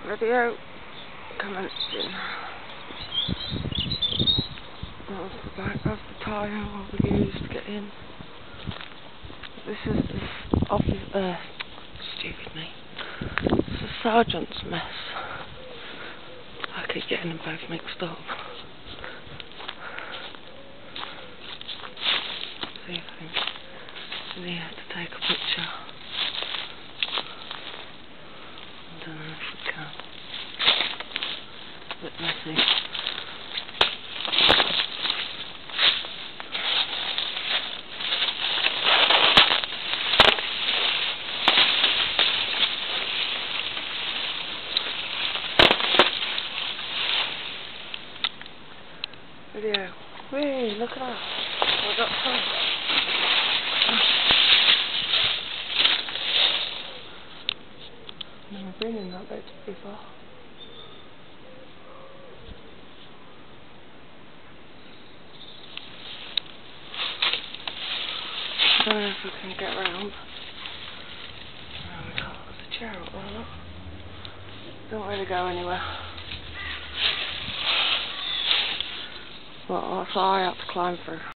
Video commencing. That was the back of the tyre we used to get in. This is the office, stupid me. It's the sergeant's mess. I keep getting them both mixed up. See if I can get in here to take a picture. I don't know if we can. It's a bit messy. Video. Whee, look at that. I got some. I've never been in that bit before. I don't know if we can get round. There we go. There's a chair up there, look. Don't really go anywhere. Well, that's all I had to climb through.